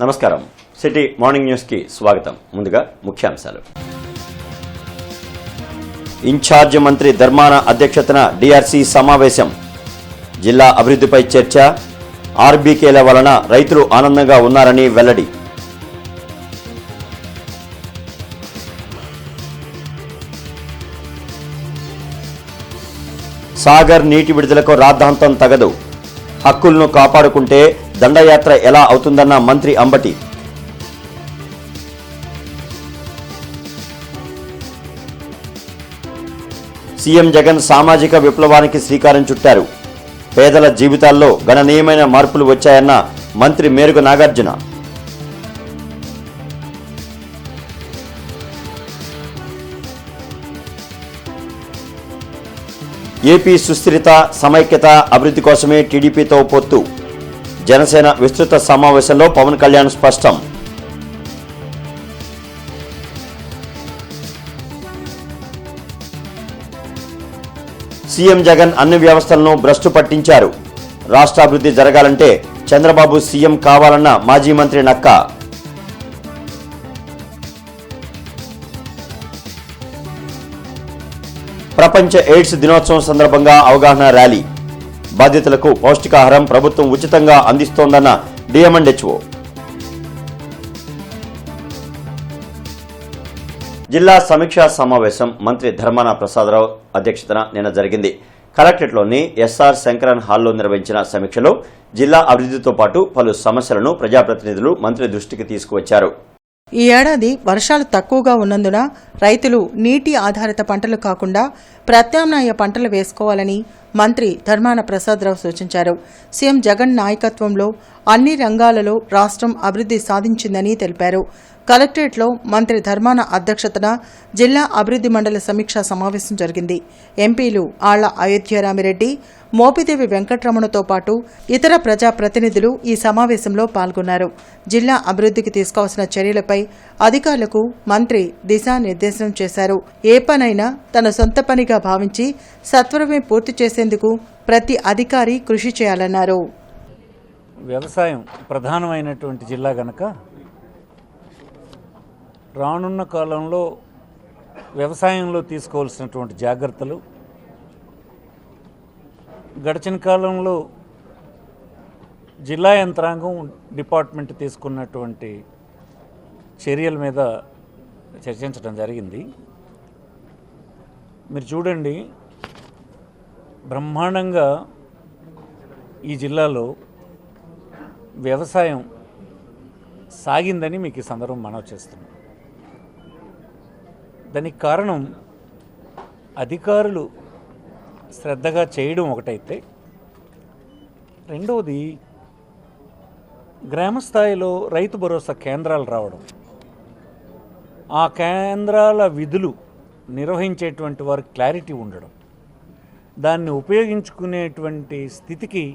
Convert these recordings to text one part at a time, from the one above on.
నమస్కారం. City morning news కి స్వాగతం. ముందుగా ముఖ్యాంశాలు. ఇన్ఛార్జ్ మంత్రి ధర్మాన అధ్యక్షతన డిఆర్సీ సమావేశం. జిల్లా అభివృద్ధిపై చర్చ. ఆర్బీకేల వలన రైతులు ఆనందంగా ఉన్నారని వెల్లడి. సాగర్ నీటి విడుదలకు రాద్ధాంతం తగదు. హక్కులను కాపాడుకుంటే దండయాత్ర ఎలా అవుతుందన్న మంత్రి అంబటి. సీఎం జగన్ సామాజిక విప్లవానికి శ్రీకారం చుట్టారు. పేదల జీవితాల్లో గణనీయమైన మార్పులు వచ్చాయన్న మంత్రి మేరుగు నాగార్జున. ఏపీ సుస్థిరత, సమైక్యత, అభివృద్ధి కోసమే టీడీపీతో పొత్తు. జనసేన విస్తృత సమావేశంలో పవన్ కళ్యాణ్ స్పష్టం. సీఎం జగన్ అన్ని వ్యవస్థలను భ్రష్టు పట్టించారు. రాష్ట్రాభివృద్ధి జరగాలంటే చంద్రబాబు సీఎం కావాలన్న మాజీ మంత్రి నక్కా. ప్రపంచ ఎయిడ్స్ దినోత్సవం సందర్భంగా అవగాహన ర్యాలీ. బాధితులకు పౌష్టికాహారం ప్రభుత్వం ఉచితంగా అందిస్తోందన్న డిఎంఎండ్హెచ్ఓ. జిల్లా సమీక్షా సమావేశం మంత్రి ధర్మాన ప్రసాదరావు అధ్యక్షతన నిన్న జరిగింది. కలెక్టరేట్లోని ఎస్ఆర్ శంకరన్ హాల్లో నిర్వహించిన సమీక్షలో జిల్లా అభివృద్ధితో పాటు పలు సమస్యలను ప్రజాప్రతినిధులు మంత్రి దృష్టికి తీసుకువచ్చారు. ఈ ఏడాది వర్షాలు తక్కువగా ఉన్నందున రైతులు నీటి ఆధారిత పంటలు కాకుండా ప్రత్యామ్నాయ పంటలు వేసుకోవాలని మంత్రి ధర్మాన ప్రసాదరావు సూచించారు. సీఎం జగన్ నాయకత్వంలో అన్ని రంగాలలో రాష్ట్రం అభివృద్ధి సాధించిందని తెలిపారు. కలెక్టరేట్లో మంత్రి ధర్మాన అధ్యక్షతన జిల్లా అభివృద్ధి మండలి సమీక్షా సమావేశం జరిగింది. ఎంపీలు ఆళ్ల అయోధ్యరామిరెడ్డి, మోపిదేవి వెంకటరమణతో పాటు ఇతర ప్రజాప్రతినిధులు ఈ సమావేశంలో పాల్గొన్నారు. జిల్లా అభివృద్ధికి తీసుకోవాల్సిన చర్యలపై అధికారులకు మంత్రి దిశానిర్దేశనం చేశారు. ఏ పనైనా తన సొంత పనిగా భావించి సత్వరమే పూర్తి చేసేందుకు ప్రతి అధికారి కృషి చేయాలన్నారు. వ్యవసాయం ప్రధానమైనటువంటి జిల్లా గనక రానున్న కాలంలో వ్యవసాయంలో తీసుకోవాల్సినటువంటి జాగ్రత్తలు, గడిచిన కాలంలో జిల్లా యంత్రాంగం డిపార్ట్మెంట్ తీసుకున్నటువంటి చర్యల మీద చర్చించడం జరిగింది. మీరు చూడండి, బ్రహ్మాండంగా ఈ జిల్లాలో వ్యవసాయం సాగిందని మీకు ఈ సందర్భం మనవి చేస్తున్నాం. దానికి కారణం అధికారులు శ్రద్ధగా చేయడం ఒకటైతే, రెండవది గ్రామస్థాయిలో రైతు భరోసా కేంద్రాలు రావడం, ఆ కేంద్రాల విధులు నిర్వహించేటువంటి వారికి క్లారిటీ ఉండడం, దాన్ని ఉపయోగించుకునేటువంటి స్థితికి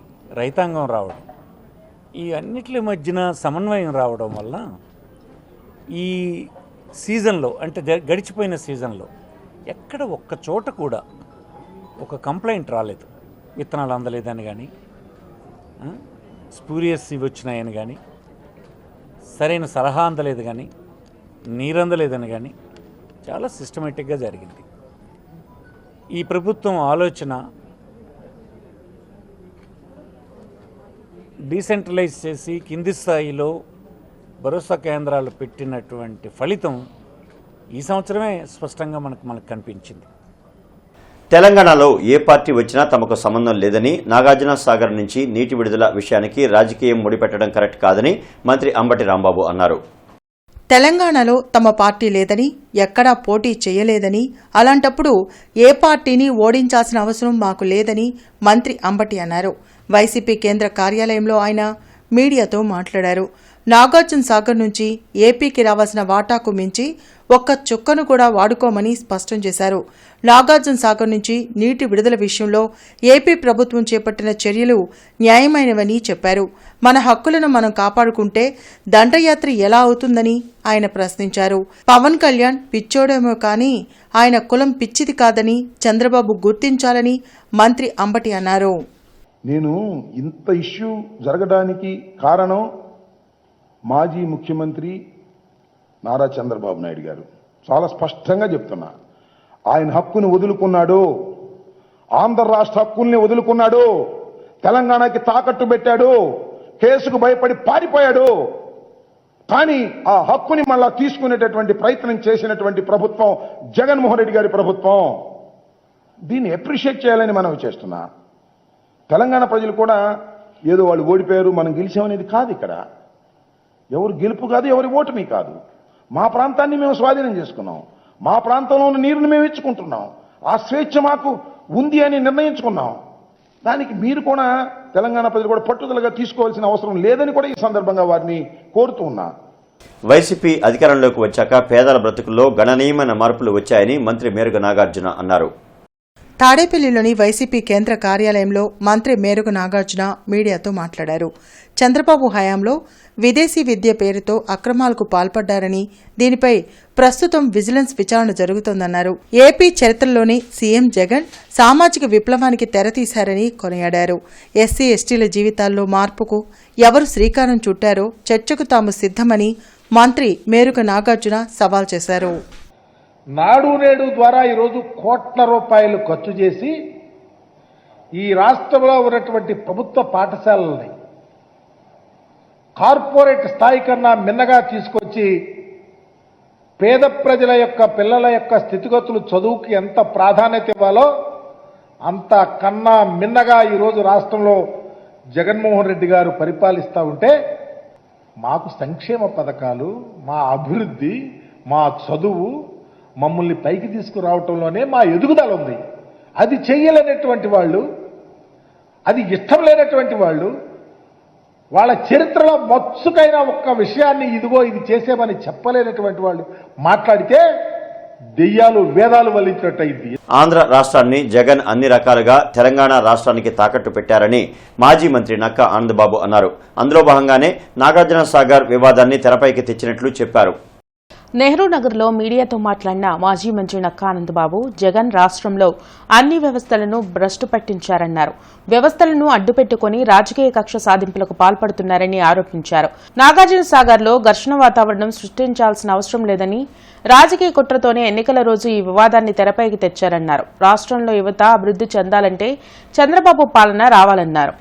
రైతాంగం రావడం, ఈ అన్నిటి మధ్యన సమన్వయం రావడం వల్ల ఈ సీజన్లో, అంటే గడిచిపోయిన సీజన్లో ఎక్కడ ఒక్క చోట కూడా ఒక కంప్లైంట్ రాలేదు. విత్తనాలు అందలేదని కానీ, స్పూరియస్ ఇవి వచ్చినాయని కానీ, సరైన సలహా అందలేదు కానీ, నీరు అందలేదని కానీ చాలా సిస్టమేటిక్గా జరిగింది. ఈ ప్రభుత్వం ఆలోచన డీసెంట్రలైజ్ చేసి కింది స్థాయిలో భరోసా కేంద్రాలు పెట్టినటువంటి ఫలితం ఈ సంవత్సరమే స్పష్టంగా మనకు కనిపించింది. తెలంగాణలో ఏ పార్టీ వచ్చినా తమకు సంబంధం లేదని, నాగార్జున సాగర్ నుంచి నీటి విడుదల విషయానికి రాజకీయం ముడిపెట్టడం కరెక్ట్ కాదని మంత్రి అంబటి రాంబాబు అన్నారు. తెలంగాణలో తమ పార్టీ లేదని, ఎక్కడా పోటీ చేయలేదని, అలాంటప్పుడు ఏ పార్టీని ఓడించాల్సిన అవసరం మాకు లేదని మంత్రి అంబటి అన్నారు. వైసీపీ కేంద్ర కార్యాలయంలో ఆయన మీడియాతో మాట్లాడారు. నాగార్జున సాగర్ నుంచి ఏపీకి రావాల్సిన వాటాకు మించి ఒక్క చుక్కను కూడా వాడుకోమని స్పష్టం చేశారు. నాగార్జున సాగర్ నుంచి నీటి విడుదల విషయంలో ఏపీ ప్రభుత్వం చేపట్టిన చర్యలు న్యాయమైనవని చెప్పారు. మన హక్కులను మనం కాపాడుకుంటే దండయాత్ర ఎలా అవుతుందని ఆయన ప్రశ్నించారు. పవన్ కళ్యాణ్ పిచ్చోడేమో కానీ ఆయన కులం పిచ్చిది కాదని చంద్రబాబు గుర్తించాలని మంత్రి అంబటి అన్నారు. నేను ఇంత ఇష్యూ జరగడానికి కారణం మాజీ ముఖ్యమంత్రి నారా చంద్రబాబు నాయుడు గారు చాలా స్పష్టంగా చెప్తున్నా, ఆయన హక్కుని వదులుకున్నాడు, ఆంధ్ర రాష్ట్ర హక్కుల్ని వదులుకున్నాడు, తెలంగాణకి తాకట్టు పెట్టాడు, కేసుకు భయపడి పారిపోయాడు. కానీ ఆ హక్కుని మళ్ళా తీసుకునేటటువంటి ప్రయత్నం చేసినటువంటి ప్రభుత్వం జగన్మోహన్ రెడ్డి గారి ప్రభుత్వం. దీన్ని అప్రిషియేట్ చేయాలని మనం చేస్తున్నా. తెలంగాణ ప్రజలు కూడా ఏదో వాళ్ళు ఓడిపోయారు మనం గెలిచామనేది కాదు. ఇక్కడ ఎవరు గెలుపు కాదు, ఎవరి ఓటమి కాదు. మా ప్రాంతాన్ని మేము స్వాధీనం చేసుకున్నాం, మా ప్రాంతంలో ఉన్న నీరుని మేము ఇచ్చుకుంటున్నాం, ఆ స్వేచ్ఛ మాకు ఉంది అని నిర్ణయించుకున్నాం. దానికి మీరు కూడా తెలంగాణ ప్రజలు కూడా పట్టుదలగా తీసుకోవాల్సిన అవసరం లేదని కూడా ఈ సందర్భంగా వారిని కోరుతూ ఉన్నా. వైసీపీ అధికారంలోకి వచ్చాక పేదల బ్రతుకుల్లో గణనీయమైన మార్పులు వచ్చాయని మంత్రి మేరుగ నాగార్జున అన్నారు. తాడేపల్లిలోని వైసీపీ కేంద్ర కార్యాలయంలో మంత్రి మేరుగ నాగార్జున మీడియాతో మాట్లాడారు. చంద్రబాబు హయాంలో విదేశీ విద్య పేరుతో అక్రమాలకు పాల్పడ్డారని, దీనిపై ప్రస్తుతం విజిలెన్స్ విచారణ జరుగుతోందన్నారు. ఏపీ చరిత్రలోనే సీఎం జగన్ సామాజిక విప్లవానికి తెరతీశారని కొనియాడారు. ఎస్సీ ఎస్టీల జీవితాల్లో మార్పుకు ఎవరు శ్రీకారం చుట్టారో చర్చకు తాము సిద్ధమని మంత్రి మేరుగ నాగార్జున సవాల్ చేశారు. నాడు నేడు ద్వారా ఈరోజు కోట్ల రూపాయలు ఖర్చు చేసి ఈ రాష్ట్రంలో ఉన్నటువంటి ప్రభుత్వ పాఠశాలల్ని కార్పొరేట్ స్థాయి కన్నా మిన్నగా తీసుకొచ్చి పేద ప్రజల యొక్క పిల్లల యొక్క స్థితిగతులు చదువుకి ఎంత ప్రాధాన్యత ఇవ్వాలో అంత కన్నా మిన్నగా ఈరోజు రాష్ట్రంలో జగన్మోహన్ రెడ్డి గారు పరిపాలిస్తూ ఉంటే మాకు సంక్షేమ పథకాలు, మా అభివృద్ధి, మా చదువు, మమ్మల్ని పైకి తీసుకురావటంలోనే మా ఎదుగుదల ఉంది. అది చెయ్యలేనటువంటి వాళ్ళు, అది ఇష్టం లేనటువంటి వాళ్ళు, వాళ్ళ చరిత్రలో మచ్చుకైన ఒక్క విషయాన్ని ఇదిగో ఇది చేసేమని చెప్పలేనటువంటి వాళ్ళు మాట్లాడితే దెయ్యాలు వేదాలు వల్లించినట్టయింది. ఆంధ్ర రాష్ట్రాన్ని జగన్ అన్ని రకాలుగా తెలంగాణ రాష్ట్రానికి తాకట్టు పెట్టారని మాజీ మంత్రి నక్కా ఆనందబాబు అన్నారు. అందులో భాగంగానే నాగార్జున సాగర్ వివాదాన్ని తెరపైకి తెచ్చినట్లు చెప్పారు. నెహ్రూ నగర్లో మీడియాతో మాట్లాడిన మాజీ మంత్రి నక్కా ఆనందబాబు జగన్ రాష్ట్రంలో అన్ని వ్యవస్థలను భ్రష్టు పట్టించారన్నారు. వ్యవస్థలను అడ్డుపెట్టుకుని రాజకీయ కక్ష సాధింపులకు పాల్పడుతున్నారని ఆరోపించారు. నాగార్జున సాగర్లో ఘర్షణ వాతావరణం సృష్టించాల్సిన అవసరం లేదని, రాజకీయ కుట్రతోనే ఎన్నికల రోజు ఈ వివాదాన్ని తెరపైకి తెచ్చారన్నారు. రాష్ట్రంలో యువత అభివృద్ధి చెందాలంటే చంద్రబాబు పాలన రావాలన్నారు.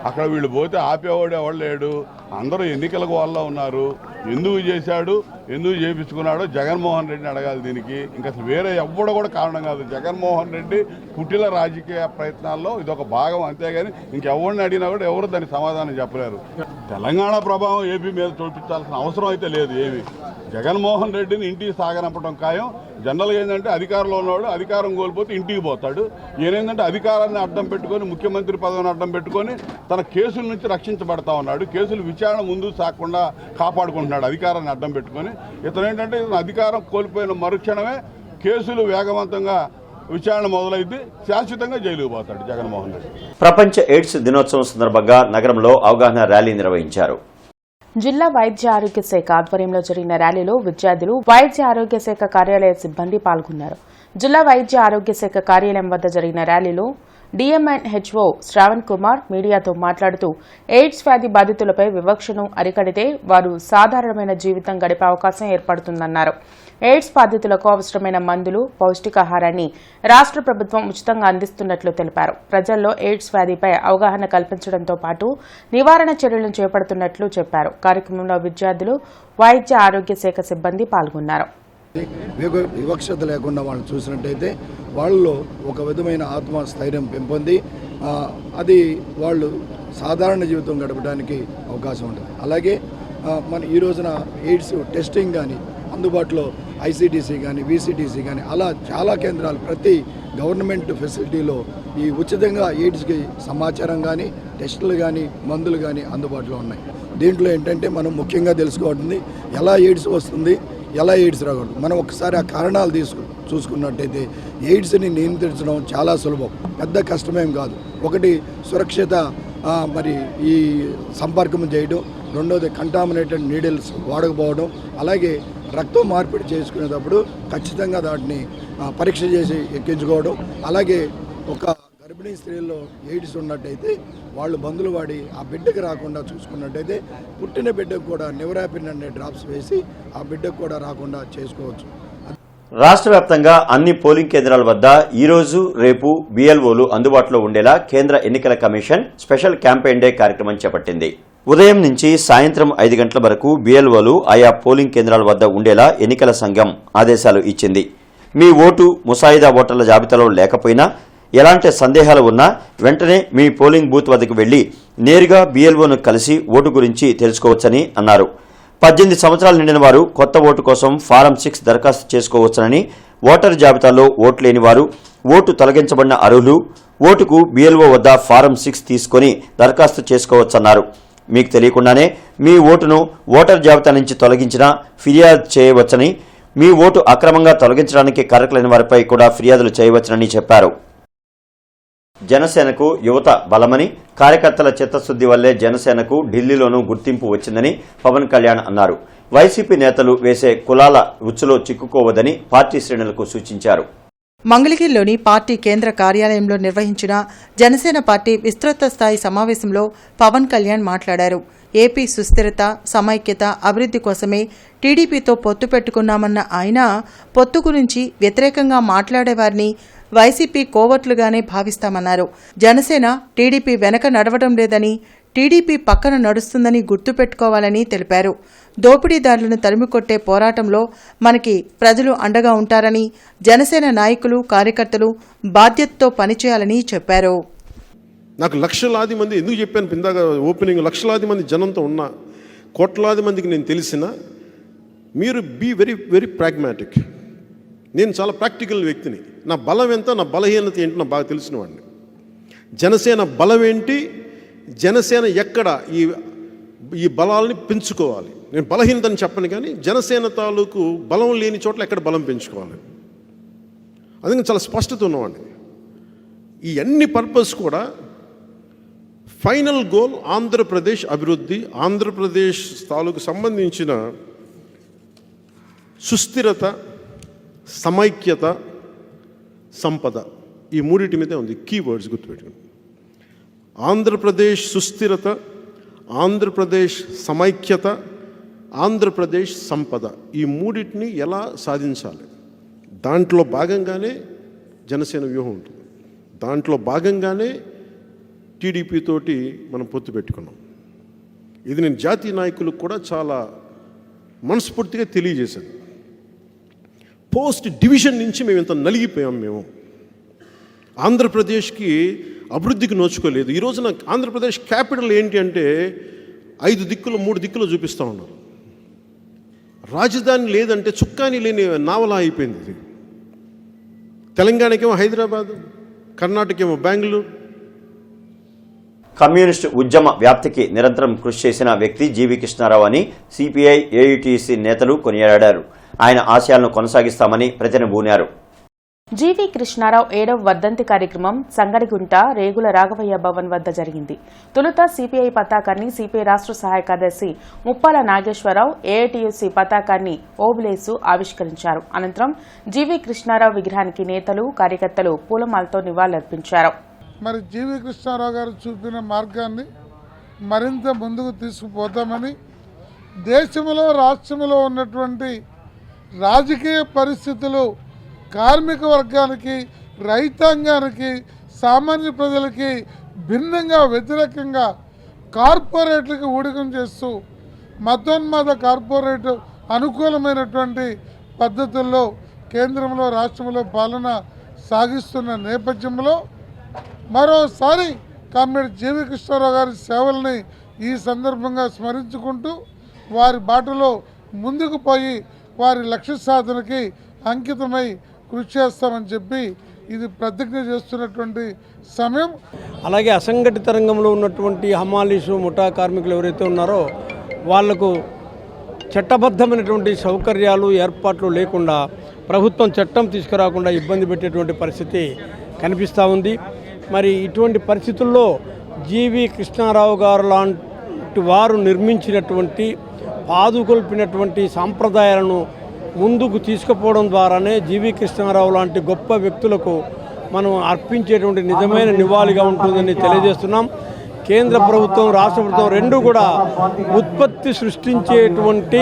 అక్కడ వీళ్ళు పోతే ఆపేవాడు ఎవడు లేడు, అందరూ ఎన్నికలకు వాళ్ళ ఉన్నారు. ఎందుకు చేశాడు, ఎందుకు చేయించుకున్నాడో జగన్మోహన్ రెడ్డిని అడగాలి. దీనికి ఇంకా అసలు వేరే ఎవ్వడో కూడా కారణం కాదు. జగన్మోహన్ రెడ్డి కుటిల రాజకీయ ప్రయత్నాల్లో ఇదొక భాగం, అంతేగాని ఇంకెవరిని అడిగినా కూడా ఎవరు దానికి సమాధానం చెప్పలేరు. తెలంగాణ ప్రభావం ఏపీ మీద చూపించాల్సిన అవసరం అయితే లేదు. ఏమి జగన్మోహన్ రెడ్డిని ఇంటికి సాగనంపడం ఖాయం. జనరల్గా ఏంటంటే అధికారంలో ఉన్నవాడు అధికారం కోల్పోతే ఇంటికి పోతాడు. ఈయనేంటంటే అధికారాన్ని అడ్డం పెట్టుకొని, ముఖ్యమంత్రి పదవిని అడ్డం పెట్టుకొని తన కేసుల నుంచి రక్షించబడతా ఉన్నాడు. కేసులు విచారణ ముందు సాగకుండా కాపాడుకుంటున్నాడు అధికారాన్ని అడ్డం పెట్టుకొని. ఇతను ఏంటంటే ఇతను అధికారం కోల్పోయిన మరుక్షణమే కేసులు వేగవంతంగా విచారణ మొదలైంది, శాశ్వతంగా జైలుకు పోతాడు జగన్మోహన్ రెడ్డి. ప్రపంచ ఎయిడ్స్ దినోత్సవం సందర్భంగా నగరంలో అవగాహన ర్యాలీ నిర్వహించారు. జిల్లా వైద్య ఆరోగ్య శాఖ ఆధ్వర్యంలో జరిగిన ర్యాలీలో విద్యార్థులు, వైద్య ఆరోగ్య శాఖ కార్యాలయ సిబ్బంది పాల్గొన్నారు. జిల్లా వైద్య ఆరోగ్య శాఖ కార్యాలయం వద్ద జరిగిన ర్యాలీలో డిఎంఎన్హెచ్ఓ శ్రావణ్ కుమార్ మీడియాతో మాట్లాడుతూ ఎయిడ్స్ వ్యాధి బాధితులపై వివక్షను అరికడితే వారు సాధారణమైన జీవితం గడిపే అవకాశం ఏర్పడుతుందన్నారు. ఎయిడ్స్ బాధితులకు అవసరమైన మందులు, పౌష్టికాహారాన్ని రాష్ట్ర ప్రభుత్వం ఉచితంగా అందిస్తున్నట్లు తెలిపారు. ప్రజల్లో ఎయిడ్స్ వ్యాధిపై అవగాహన కల్పించడంతో పాటు నివారణ చర్యలను చేపడుతున్నట్లు చెప్పారు. కార్యక్రమంలో విద్యార్థులు, వైద్య ఆరోగ్య శాఖ సిబ్బంది పాల్గొన్నారు. వివక్షత లేకుండా వాళ్ళని చూసినట్టయితే వాళ్ళలో ఒక విధమైన ఆత్మస్థైర్యం పెంపొంది అది వాళ్ళు సాధారణ జీవితం గడపడానికి అవకాశం ఉంటుంది. అలాగే మన ఈ రోజున ఎయిడ్స్ టెస్టింగ్ కానీ అందుబాటులో ఐసీటీసీ కానీ వీసీటీసీ కానీ అలా చాలా కేంద్రాలు ప్రతి గవర్నమెంట్ ఫెసిలిటీలో ఈ ఉచితంగా ఎయిడ్స్కి సమాచారం కానీ టెస్టులు కానీ మందులు కానీ అందుబాటులో ఉన్నాయి. దీంట్లో ఏంటంటే మనం ముఖ్యంగా తెలుసుకోవాల్సింది ఎలా ఎయిడ్స్ వస్తుంది, ఎలా ఎయిడ్స్ రాకూడదు. మనం ఒకసారి ఆ కారణాలు చూసుకున్నట్టయితే ఎయిడ్స్ని నియంత్రించడం చాలా సులభం, పెద్ద కష్టమేం కాదు. ఒకటి సురక్షిత మరి ఈ సంపర్కం చేయడం, రెండోది కంటామినేటెడ్ నీడిల్స్ వాడకపోవడం, అలాగే రక్తం మార్పిడి చేసుకునేటప్పుడు ఖచ్చితంగా వాటిని పరీక్ష చేసి ఎక్కించుకోవడం, అలాగే ఒక గర్భిణీ గర్భిణీ స్త్రీల్లో ఎయిడ్స్ ఉన్నట్టయితే వాళ్ళు మందులు వాడి ఆ బిడ్డకు రాకుండా చూసుకున్నట్టయితే పుట్టిన బిడ్డకు కూడా నివరాపిన్ అనే డ్రాప్స్ వేసి ఆ బిడ్డకు కూడా రాకుండా చేసుకోవచ్చు. రాష్ట్ర వ్యాప్తంగా అన్ని పోలింగ్ కేంద్రాల వద్ద ఈరోజు రేపు BLOలు అందుబాటులో ఉండేలా కేంద్ర ఎన్నికల కమిషన్ స్పెషల్ క్యాంపెయిన్ డే కార్యక్రమం చేపట్టింది. ఉదయం నుంచి సాయంత్రం 5 గంటల వరకు BLOలు ఆయా పోలింగ్ కేంద్రాల వద్ద ఉండేలా ఎన్నికల సంఘం ఆదేశాలు ఇచ్చింది. మీ ఓటు ముసాయిదా ఓటర్ల జాబితాలో లేకపోయినా ఎలాంటి సందేహాలు ఉన్నా వెంటనే మీ పోలింగ్ బూత్ వద్దకు వెళ్లి నేరుగా BLOను కలిసి ఓటు గురించి తెలుసుకోవచ్చని అన్నారు. 18 సంవత్సరాలు నిండిన వారు కొత్త ఓటు కోసం ఫారం 6 దరఖాస్తు చేసుకోవచ్చునని, ఓటరు జాబితాలో ఓటు లేని వారు, ఓటు తొలగించబడిన అర్హులు ఓటుకు BLO వద్ద ఫారం 6 తీసుకుని దరఖాస్తు చేసుకోవచ్చన్నారు. మీకు తెలియకుండానే మీ ఓటును ఓటర్ జాబితా నుంచి తొలగించినా ఫిర్యాదు చేయవచ్చని, మీ ఓటు అక్రమంగా తొలగించడానికి కారకులైన వారిపై కూడా ఫిర్యాదులు చేయవచ్చునని చెప్పారు. జనసేనకు యువత బలమని, కార్యకర్తల చిత్తశుద్ది వల్లే జనసేనకు ఢిల్లీలోనూ గుర్తింపు వచ్చిందని పవన్ కళ్యాణ్ అన్నారు. వైసీపీ నేతలు వేసే కులాల ఉచ్చులో చిక్కుకోవద్దని పార్టీ శ్రేణులకు సూచించారు. మంగళగిరిలోని పార్టీ కేంద్ర కార్యాలయంలో నిర్వహించిన జనసేన పార్టీ విస్తృత స్థాయి సమావేశంలో పవన్ కళ్యాణ్ మాట్లాడారు. ఏపీ సుస్థిరత, సమైక్యత, అభివృద్ధి కోసమే టీడీపీతో పొత్తు పెట్టుకున్నామన్న ఆయన పొత్తు గురించి వ్యతిరేకంగా మాట్లాడేవారిని వైసీపీ కోవట్లుగానే భావిస్తామన్నారు. జనసేన టీడీపీ వెనక నడవడం లేదని, టీడీపీ పక్కన నడుస్తుందని గుర్తుపెట్టుకోవాలని తెలిపారు. దోపిడీదారులను తరిమికొట్టే పోరాటంలో మనకి ప్రజలు అండగా ఉంటారని, జనసేన నాయకులు, కార్యకర్తలు బాధ్యతతో పనిచేయాలని చెప్పారు. నాకు లక్షలాది మంది ఎందుకు చెప్పాను ఇందాక ఓపెనింగ్, లక్షలాది మంది జనంతో ఉన్నా, కోట్లాది మందికి నేను తెలిసిన, మీరు బీ వెరీ వెరీ ప్రాగ్మాటిక్. నేను చాలా ప్రాక్టికల్ వ్యక్తిని. నా బలం ఎంత, నా బలహీనత ఏంటి నాకు బాగా తెలిసిన వాడిని. జనసేన బలం ఏంటి, జనసేన ఎక్కడ ఈ బలాలని పెంచుకోవాలి. నేను బలహీనతని చెప్పను, కానీ జనసేన తాలూకు బలం లేని చోట్ల ఎక్కడ బలం పెంచుకోవాలి, అందుకని చాలా స్పష్టత ఉన్నవాడిని. ఈ అన్ని పర్పస్ కూడా ఫైనల్ గోల్ ఆంధ్రప్రదేశ్ అభివృద్ధి, ఆంధ్రప్రదేశ్ తాలూకు సంబంధించిన సుస్థిరత, సమైక్యత, సంపద, ఈ మూడింటి మీదే ఉంది. కీవర్డ్స్ గుర్తుపెట్టుకోండి. ఆంధ్రప్రదేశ్ సుస్థిరత, ఆంధ్రప్రదేశ్ సమైక్యత, ఆంధ్రప్రదేశ్ సంపద, ఈ మూడింటిని ఎలా సాధించాలి, దాంట్లో భాగంగానే జనసేన వ్యూహం ఉంటుంది. దాంట్లో భాగంగానే టీడీపీ తోటి మనం పొత్తు పెట్టుకున్నాం. ఇది నేను జాతీయ నాయకులకు కూడా చాలా మనస్ఫూర్తిగా తెలియజేశాను. పోస్ట్ డివిజన్ నుంచి మేము ఇంత నలిగిపోయాం. మేము ఆంధ్రప్రదేశ్కి అభివృద్ధికి నోచుకోలేదు. ఈరోజు నాకు ఆంధ్రప్రదేశ్ క్యాపిటల్ ఏంటి అంటే 5 దిక్కులు 3 దిక్కులు చూపిస్తూ ఉన్నారు. రాజధాని లేదంటే చుక్కాని లేని నావలా అయిపోయింది ఇది. తెలంగాణకేమో హైదరాబాదు, కర్ణాటకేమో బెంగళూరు. కమ్యూనిస్టు ఉద్యమ వ్యాప్తికి నిరంతరం కృషి చేసిన వ్యక్తి జీవీ కృష్ణారావు అని సిపిఐ, ఏయుటిసి నేతలు కొనియాడారు. ఆయన ఆశయాలను కొనసాగిస్తామని ప్రతినబూనారు. జీవీ కృష్ణారావు 7వ వర్ధంతి కార్యక్రమం సంగడిగుంట రేగుల రాఘవయ్య భవన్ వద్ద జరిగింది. తొలుత సిపిఐ పతాకాన్ని సిపిఐ రాష్ట్ర సహాయ కార్యదర్శి ముప్పాల నాగేశ్వరరావు, ఏఐటియుసి పతాకాన్ని ఓబులేసు ఆవిష్కరించారు. అనంతరం జీవీ కృష్ణారావు విగ్రహానికి నేతలు, కార్యకర్తలు పూలమాలతో నివాళులర్పించారు. మరి జీవీ కృష్ణారావు గారు చూపిన మార్గాన్ని మరింత ముందుకు తీసుకుపోతామని, దేశంలో రాష్ట్రంలో ఉన్నటువంటి రాజకీయ పరిస్థితులు కార్మిక వర్గానికి, రైతాంగానికి, సామాన్య ప్రజలకి భిన్నంగా వ్యతిరేకంగా కార్పొరేట్లకు ఊడికం చేస్తూ మతోన్మాద కార్పొరేట్ అనుకూలమైనటువంటి పద్ధతుల్లో కేంద్రంలో రాష్ట్రంలో పాలన సాగిస్తున్న నేపథ్యంలో మరోసారి కామ్రేడ్ జీవీ కృష్ణారావు గారి సేవల్ని ఈ సందర్భంగా స్మరించుకుంటూ వారి బాటలో ముందుకు పోయి వారి లక్ష్య సాధనకి అంకితమై కృషి చేస్తామని చెప్పి ఇది ప్రతిజ్ఞ చేస్తున్నటువంటి సమయం. అలాగే అసంఘటిత రంగంలో ఉన్నటువంటి హమాలీసు, ముఠా కార్మికులు ఎవరైతే ఉన్నారో వాళ్లకు చట్టబద్ధమైనటువంటి సౌకర్యాలు, ఏర్పాట్లు లేకుండా ప్రభుత్వం చట్టం తీసుకురాకుండా ఇబ్బంది పెట్టేటువంటి పరిస్థితి కనిపిస్తూ ఉంది. మరి ఇటువంటి పరిస్థితుల్లో జీవీ కృష్ణారావు గారు లాంటి వారు నిర్మించినటువంటి, పాదుకొల్పినటువంటి సాంప్రదాయాలను ముందుకు తీసుకుపోవడం ద్వారానే జీవీ కృష్ణారావు లాంటి గొప్ప వ్యక్తులకు మనం అర్పించేటువంటి నిజమైన నివాళిగా ఉంటుందని తెలియజేస్తున్నాం. కేంద్ర ప్రభుత్వం, రాష్ట్ర ప్రభుత్వం రెండు కూడా ఉత్పత్తి సృష్టించేటువంటి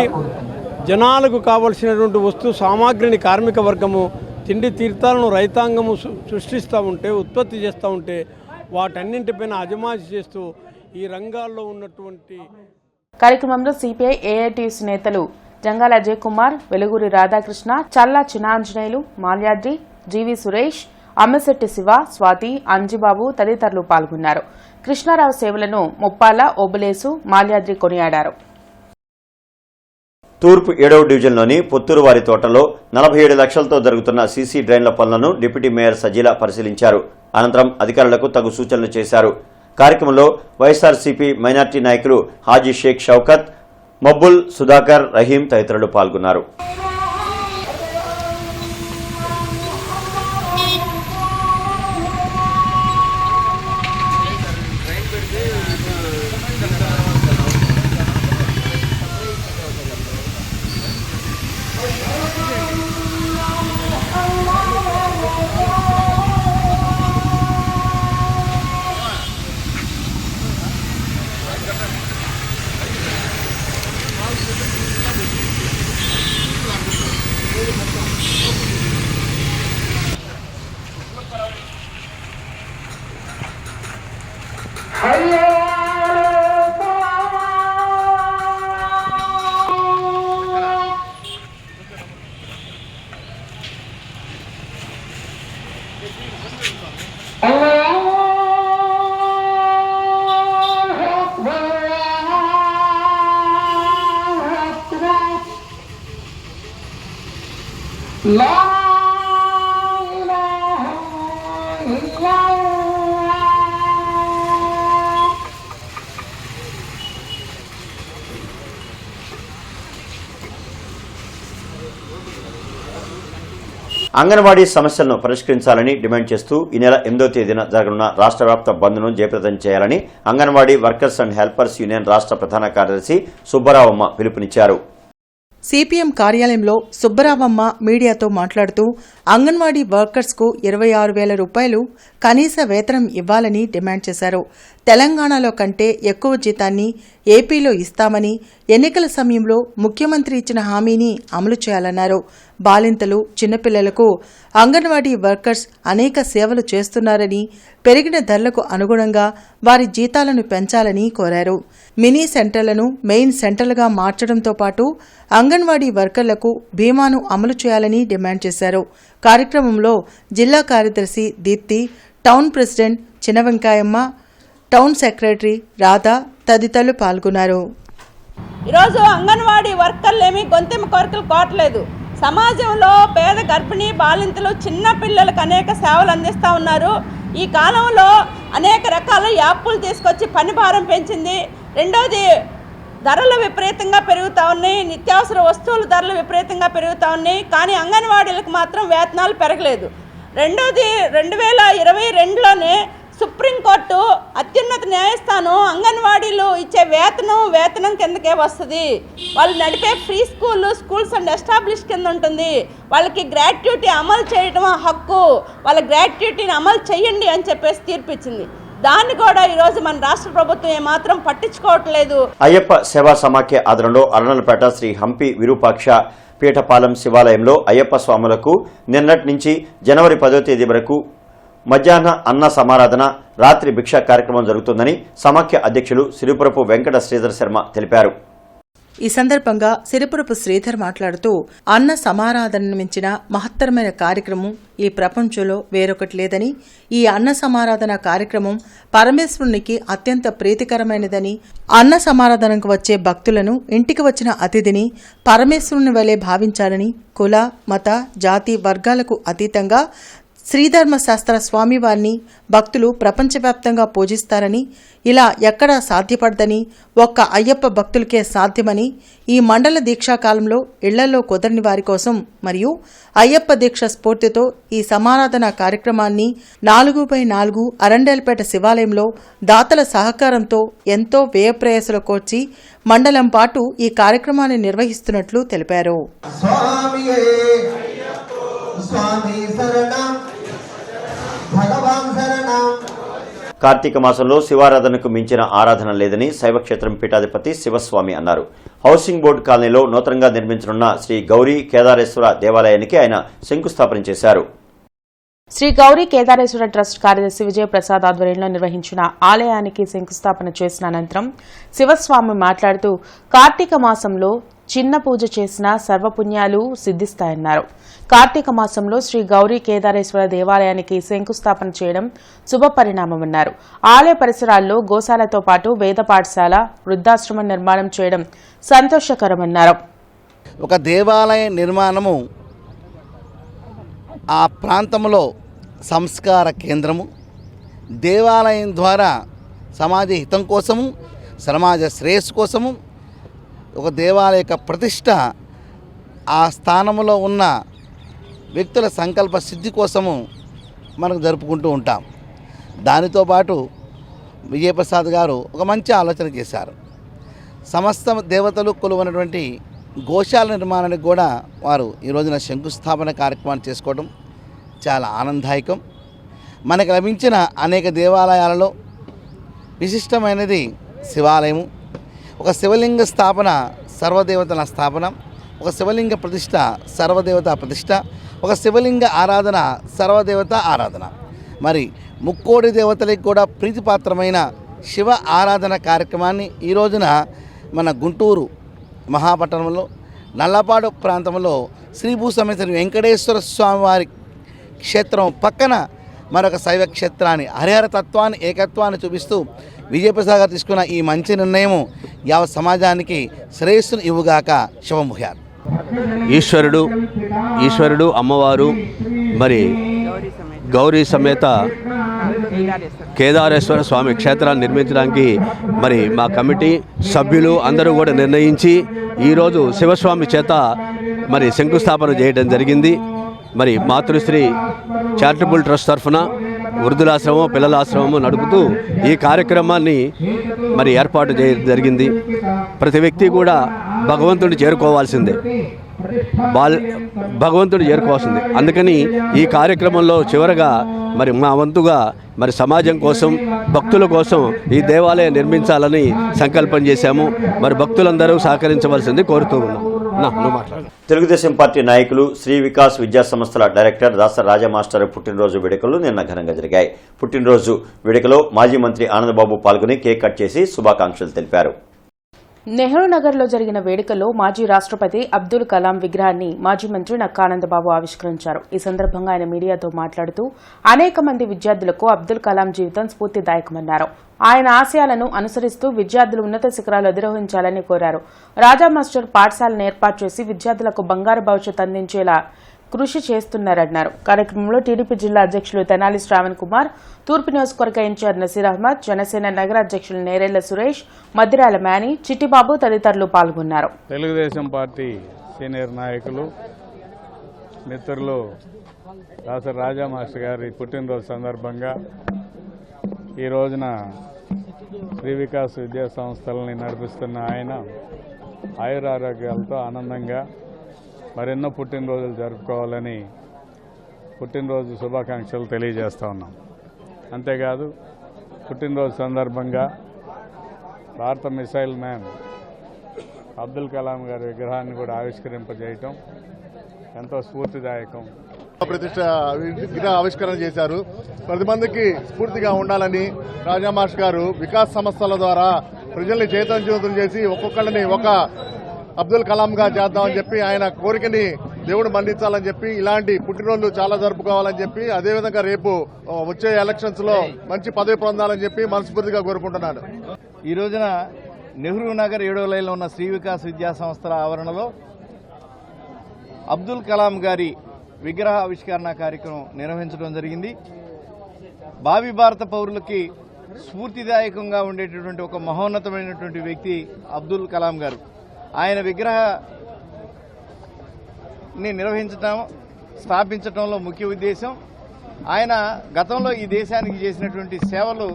జనాలకు కావలసినటువంటి వస్తు సామాగ్రిని కార్మిక వర్గము తిండి తీర్థాలను రైతాంగము సృష్టిస్తూ ఉంటే, ఉత్పత్తి చేస్తూ ఉంటే వాటన్నింటిపైన అజమాయిషీ చేస్తూ ఈ రంగాల్లో ఉన్నటువంటి కార్యక్రమంలో సిపిఐ ఏఐటియుసి నేతలు జంగాల అజయ్ కుమార్, వెలుగురి రాధాకృష్ణ, చల్లా చిన్నాంజనేయులు, మాల్యాద్రి, జీవి సురేష్, అమ్మిశెట్టి శివ, స్వాతి, అంజిబాబు తదితరులు పాల్గొన్నారు. కృష్ణారావు సేవలను ముప్పాల, ఓబులేసు, మాల్యాద్రి కొనియాడారు. తూర్పు 7వ డివిజన్లోని పుత్తూరువారి తోటలో 47 లక్షలతో జరుగుతున్న సీసీ డ్రైన్ల పనులను డిప్యూటీ మేయర్ సజీల పరిశీలించారు. అనంతరం అధికారులకు తగు సూచనలు చేశారు. కార్యక్రమంలో వైఎస్ఆర్సీపీ మైనార్టీ నాయకులు హాజీ షేక్ షౌకత్, మబ్బుల్ సుధాకర్, రహీం తదితరులు పాల్గొన్నారు. అంగన్వాడీ సమస్యలను పరిష్కరించాలని డిమాండ్ చేస్తూ ఈ నెల 8వ తేదీన జరగనున్న రాష్ట్ర వ్యాప్త బంద్ను జయప్రదం చేయాలని anganwadi workers and helpers union రాష్ట్ర ప్రధాన కార్యదర్శి సుబ్బరావమ్మ పిలుపునిచ్చారు. సిపిఎం కార్యాలయంలో సుబ్బరావమ్మ మీడియాతో మాట్లాడుతూ అంగన్వాడీ వర్కర్స్కు 26,000 రూపాయలు కనీస వేతనం ఇవ్వాలని డిమాండ్ చేశారు. తెలంగాణలో కంటే ఎక్కువ జీతాన్ని ఏపీలో ఇస్తామని, ఎన్నికల సమయంలో ముఖ్యమంత్రి ఇచ్చిన హామీని అమలు చేయాలన్నారు. బాలింతలు, చిన్నపిల్లలకు అంగన్వాడీ వర్కర్స్ అనేక సేవలు చేస్తున్నారని, పెరిగిన ధరలకు అనుగుణంగా వారి జీతాలను పెంచాలని కోరారు. మినీ సెంటర్లను మెయిన్ సెంటర్లుగా మార్చడంతో పాటు అంగన్వాడీ వర్కర్లకు బీమాను అమలు చేయాలని డిమాండ్ చేశారు. కార్యక్రమంలో జిల్లా కార్యదర్శి Deepthi, town president Chinavenkayamma, town secretary Radha తదితరులు పాల్గొన్నారు. ఈరోజు అంగన్వాడీ వర్కర్లేమి గొంతెమ్మ కోరికలు కోరట్లేదు. సమాజంలో పేద గర్భిణీ బాలింతలు, చిన్న పిల్లలకు అనేక సేవలు అందిస్తూ ఉన్నారు. ఈ కాలంలో అనేక రకాల యాప్లు తీసుకొచ్చి పని భారం పెంచింది. రెండోది, ధరలు విపరీతంగా పెరుగుతూ ఉన్నాయి. నిత్యావసర వస్తువుల ధరలు విపరీతంగా పెరుగుతూ ఉన్నాయి. కానీ అంగన్వాడీలకు మాత్రం వేతనాలు పెరగలేదు. రెండోది, 2022లోనే సుప్రీంకోర్టు అత్యున్నత న్యాయస్థానం అంగన్వాడీలు ఇచ్చే వేతనం కిందకే వస్తుంది. వాళ్ళు నడిపే ఫ్రీ స్కూల్స్ అండ్ ఎస్టాబ్లిష్ కింద ఉంటుంది. వాళ్ళకి గ్రాట్యుటీ అమలు చేయడం హక్కు. వాళ్ళ గ్రాట్యుటీని అమలు చేయండి అని చెప్పేసి తీర్పిచ్చింది. దాన్ని కూడా ఈరోజు మన రాష్ట్ర ప్రభుత్వం ఏమాత్రం పట్టించుకోవట్లేదు. అయ్యప్ప సేవా సమాఖ్య ఆధ్వర్యంలో అరణలపేట శ్రీ హంపి విరూపాక్ష పీఠపాలెం శివాలయంలో అయ్యప్ప స్వాములకు నిన్నటి నుంచి జనవరి 10వ తేదీ వరకు మధ్యాహ్న అన్న సమారాధన, రాత్రి భిక్ష కార్యక్రమం జరుగుతుందని సమాఖ్య అధ్యక్షులు సిరిపురపు వెంకట శ్రీధర్ శర్మ తెలిపారు. ఈ సందర్భంగా సిరిపురపు శ్రీధర్ మాట్లాడుతూ అన్న సమారాధనను మించిన మహత్తరమైన కార్యక్రమం ఈ ప్రపంచంలో వేరొకటి లేదని, ఈ అన్న సమారాధన కార్యక్రమం పరమేశ్వరునికి అత్యంత ప్రీతికరమైనదని, అన్న సమారాధనకు వచ్చే భక్తులను, ఇంటికి వచ్చిన అతిథిని పరమేశ్వరుని వలె భావించాలని, కుల, మత, జాతి, వర్గాలకు అతీతంగా శ్రీధర్మశాస్త్ర స్వామివారిని భక్తులు ప్రపంచవ్యాప్తంగా పూజిస్తారని, ఇలా ఎక్కడా సాధ్యపడదని, ఒక్క అయ్యప్ప భక్తులకే సాధ్యమని, ఈ మండల దీక్షా కాలంలో ఇళ్లలో కుదరని వారి కోసం మరియు అయ్యప్ప దీక్ష స్ఫూర్తితో ఈ సమారాధన కార్యక్రమాన్ని 4x4 అరండేల్పేట శివాలయంలో దాతల సహకారంతో ఎంతో వ్యయప్రయాసలు కోర్చి మండలం పాటు ఈ కార్యక్రమాన్ని నిర్వహిస్తున్నట్లు తెలిపారు. కార్తీక మాసంలో శివారాధనకు మించిన ఆరాధన లేదని శైవక్షేత్రం పీఠాధిపతి శివస్వామి అన్నారు. హౌసింగ్ బోర్డు కాలనీలో నూతనంగా నిర్మించనున్న శ్రీ గౌరీ కేదారేశ్వర దేవాలయానికి ఆయన శంకుస్థాపన చేశారు. శ్రీ గౌరీ కేదారేశ్వర ట్రస్ట్ కార్యదర్శి విజయప్రసాద్ ఆధ్వర్యంలో నిర్వహించిన ఆలయానికి శంకుస్థాపన చేసిన అనంతరం శివస్వామి మాట్లాడుతూ కార్తీక మాసంలో చిన్న పూజ చేసిన సర్వపుణ్యాలు సిద్ధిస్తాయన్నారు. కార్తీక మాసంలో శ్రీ గౌరీ కేదారేశ్వర దేవాలయానికి శంకుస్థాపన చేయడం శుభపరిణామమన్నారు. ఆలయ పరిసరాల్లో గోశాలతో పాటు వేద పాఠశాల, వృద్ధాశ్రమం నిర్మాణం చేయడం సంతోషకరమన్నారు. ఒక దేవాలయ నిర్మాణము ఆ ప్రాంతంలో సంస్కార కేంద్రము, దేవాలయం ద్వారా సమాజ హితం కోసము, సమాజ శ్రేయస్సు కోసము, ఒక దేవాలయ యొక్క ప్రతిష్ట ఆ స్థానంలో ఉన్న వ్యక్తుల సంకల్ప సిద్ధి కోసము మనకు జరుపుకుంటూ ఉంటాం. దానితో పాటు విజయప్రసాద్ గారు ఒక మంచి ఆలోచన చేశారు. సమస్త దేవతలు కొలువైనటువంటి గోశాల నిర్మాణానికి కూడా వారు ఈ రోజున శంకుస్థాపన కార్యక్రమాన్ని చేసుకోవడం చాలా ఆనందదాయకం. మనకు లభించిన అనేక దేవాలయాలలో విశిష్టమైనది శివాలయము. ఒక శివలింగ స్థాపన సర్వదేవతల స్థాపన, ఒక శివలింగ ప్రతిష్ట సర్వదేవత ప్రతిష్ట, ఒక శివలింగ ఆరాధన సర్వదేవత ఆరాధన. మరి ముక్కోడి దేవతలకు కూడా ప్రీతిపాత్రమైన శివ ఆరాధన కార్యక్రమాన్ని ఈ రోజున మన గుంటూరు మహాపట్టణంలో నల్లపాడు ప్రాంతంలో శ్రీభూ సమేత వెంకటేశ్వర స్వామివారి క్షేత్రం పక్కన మరొక శైవ క్షేత్రాన్ని, హరిహర తత్వాన్ని, ఏకత్వాన్ని చూపిస్తూ విజయప్రసాద్ గారు తీసుకున్న ఈ మంచి నిర్ణయము యావత్ సమాజానికి శ్రేయస్సును ఇవ్వుగాక. శుభముహూర్తం. ఈశ్వరుడు అమ్మవారు మరి గౌరీ సమేత కేదారేశ్వర స్వామి క్షేత్రాన్ని నిర్మించడానికి మరి మా కమిటీ సభ్యులు అందరూ కూడా నిర్ణయించి ఈరోజు శివస్వామి చేత మరి శంకుస్థాపన చేయడం జరిగింది. మరి మాతృశ్రీ చారిటబుల్ ట్రస్ట్ తరఫున వృద్ధులాశ్రమం, పిల్లలాశ్రమము నడుపుతూ ఈ కార్యక్రమాన్ని మరి ఏర్పాటు చేయడం జరిగింది. ప్రతి వ్యక్తి కూడా భగవంతుడిని చేరుకోవాల్సిందే, భగవంతుడు చేరుకోవాల్సింది. అందుకని ఈ కార్యక్రమంలో చివరగా మరి మా వంతుగా మరి సమాజం కోసం, భక్తుల కోసం ఈ దేవాలయం నిర్మించాలని సంకల్పం చేశాము. మరి భక్తులందరూ సహకరించవలసింది కోరుతూ ఉన్నాం. తెలుగుదేశం పార్టీ నాయకులు శ్రీ వికాస్ విద్యా సంస్థల డైరెక్టర్ దాస రాజమాస్టర్ పుట్టినరోజు వేడుకలు నిన్న ఘనంగా జరిగాయి. పుట్టినరోజు వేడుకలో మాజీ మంత్రి ఆనందబాబు పాల్గొని కేక్ కట్ చేసి శుభాకాంక్షలు తెలిపారు. నెహ్రూ నగర్లో జరిగిన వేడుకలో మాజీ రాష్ట్రపతి అబ్దుల్ కలాం విగ్రహాన్ని మాజీ మంత్రి నక్కా ఆనందబాబు ఆవిష్కరించారు. ఈ సందర్భంగా ఆయన మీడియాతో మాట్లాడుతూ అనేక మంది విద్యార్థులకు అబ్దుల్ కలాం జీవితం స్ఫూర్తిదాయకమన్నారు. ఆయన ఆశయాలను అనుసరిస్తూ విద్యార్థులు ఉన్నత శిఖరాలు అధిరోహించాలని కోరారు. రాజా మాస్టర్ పాఠశాలను ఏర్పాటు చేసి విద్యార్థులకు బంగారు భవిష్యత్ అందించేలా కృషి చేస్తున్నారన్నారు. కార్యక్రమంలో టీడీపీ జిల్లా అధ్యక్షులు తెనాలి శ్రావణ్ కుమార్, తూర్పు నియోజకవర్గ ఇన్ఛార్జ్ నసీర్ అహ్మద్, జనసేన నగర అధ్యక్షులు నేరెళ్ల సురేష్, మద్దిరాల మేని, చిట్టిబాబు తదితరులు పాల్గొన్నారు. తెలుగుదేశం పార్టీ సీనియర్ నాయకులు మిత్రులు దాసరి రాజా మాస్టర్ గారి పుట్టినరోజు సందర్భంగా ఈ రోజున శ్రీ వికాస్ విద్యా సంస్థలని నడిపిస్తున్న ఆయన ఆయురారోగ్యాలతో ఆనందంగా మరెన్నో పుట్టినరోజులు జరుపుకోవాలని పుట్టినరోజు శుభాకాంక్షలు తెలియజేస్తూ ఉన్నాం. అంతేకాదు పుట్టినరోజు సందర్భంగా భారత మిసైల్ మ్యాన్ అబ్దుల్ కలాం గారి విగ్రహాన్ని కూడా ఆవిష్కరింపజేయటం ఎంతో స్ఫూర్తిదాయకం. ప్రతిష్ట విగ్రహ ఆవిష్కరణ చేశారు. 10 మందికి స్ఫూర్తిగా ఉండాలని రాజా మాస్టర్ గారు వికాస్ సంస్థల ద్వారా ప్రజల్ని చైతన్యవంతం చేసి ఒక్కొక్కళ్ళని ఒక అబ్దుల్ కలాంగా చేద్దామని చెప్పి ఆయన కోరికని దేవుడు మన్నించాలని చెప్పి ఇలాంటి పుట్టినరోజులు చాలా జరుపుకోవాలని చెప్పి అదేవిధంగా రేపు వచ్చే ఎలక్షన్స్ లో మంచి పదవి పొందాలని చెప్పి మనస్ఫూర్తిగా కోరుకుంటున్నాను. ఈ రోజున నెహ్రూ నగర్ 7వ లైన్లో ఉన్న శ్రీ వికాస్ విద్యా సంస్థల ఆవరణలో అబ్దుల్ కలాం గారి విగ్రహ ఆవిష్కరణ కార్యక్రమం నిర్వహించడం జరిగింది. భావి భారత పౌరులకి స్ఫూర్తిదాయకంగా ఉండేటటువంటి ఒక మహోన్నతమైనటువంటి వ్యక్తి అబ్దుల్ కలాం గారు. ఆయన విగ్రహాన్ని స్థాపించడంలో ముఖ్య ఉద్దేశం ఆయన గతంలో ఈ దేశానికి చేసినటువంటి సేవలు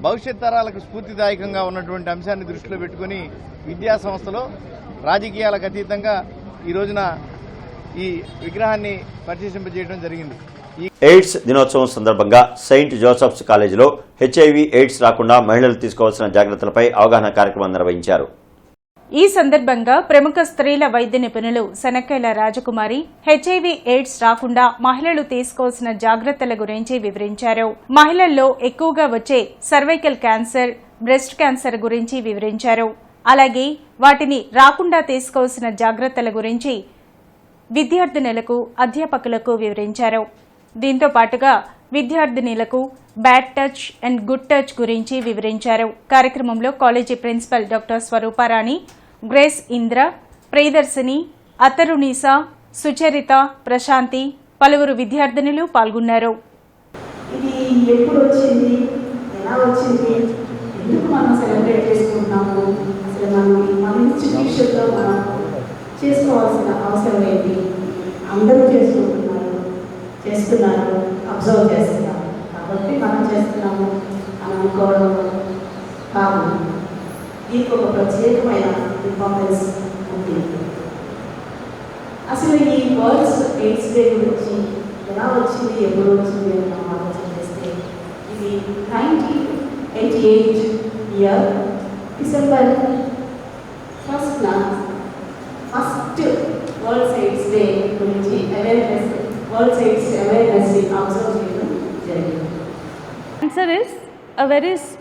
భవిష్యత్ తరాలకు స్ఫూర్తిదాయకంగా ఉన్నటువంటి అంశాన్ని దృష్టిలో పెట్టుకుని విద్యా సంస్థలో రాజకీయాలకు అతీతంగా ఈ రోజున ఈ విగ్రహాన్ని పరిశీలింపజేయడం జరిగింది. ఎయిడ్స్ దినోత్సవం సందర్భంగా సెయింట్ జోసెఫ్స్ కాలేజీలో హెచ్ఐవి ఎయిడ్స్ రాకుండా మహిళలు తీసుకోవాల్సిన జాగ్రత్తలపై అవగాహన కార్యక్రమం నిర్వహించారు. ఈ సందర్భంగా ప్రముఖ స్త్రీల వైద్య నిపుణులు శనక్కేల రాజకుమారి హెచ్ఐవి ఎయిడ్స్ రాకుండా మహిళలు తీసుకోవాల్సిన జాగ్రత్తల గురించి వివరించారు. మహిళల్లో ఎక్కువగా వచ్చే సర్వైకల్ క్యాన్సర్, బ్రెస్ట్ క్యాన్సర్ గురించి వివరించారు. అలాగే వాటిని రాకుండా తీసుకోవాల్సిన జాగ్రత్తల గురించి విద్యార్థినులకు, అధ్యాపకులకు వివరించారు. దీంతో పాటుగా విద్యార్థినులకు bad touch and good touch గురించి వివరించారు. కార్యక్రమంలో college principal doctor Swaruparani, Grace Indra, Priyadarshini, Atharunisa, Sucharitha, Prashanthi, పలువురు విద్యార్థినులు పాల్గొన్నారు. ఇది ఎప్పుడు వచ్చింది, ఎలా వచ్చింది, ఎందుకు మనం సెలబ్రేట్ చేసుకుంటున్నాము, అసలు మన ఇన్స్టిట్యూషన్లో మనం చేసుకోవాల్సిన అవసరం ఏంటి, అందరూ చేస్తున్నారు, అబ్జర్వ్ చేస్తున్నారు కాబట్టి మనం చేస్తున్నాము అని అనుకోవడం కాదు. దీనికి ఒక ప్రత్యేకమైన ఇంపార్టెన్స్ ఉంది. అసలు ఈ వరల్డ్ ఎయిడ్స్ డే గురించి ఎలా వచ్చింది, ఎప్పుడు వచ్చింది అని మనం ఆలోచన చేస్తే ఇది 1988 year December 1st first world AIDS day గురించి awareness, world AIDS awareness observe చేయడం జరిగింది. Answer is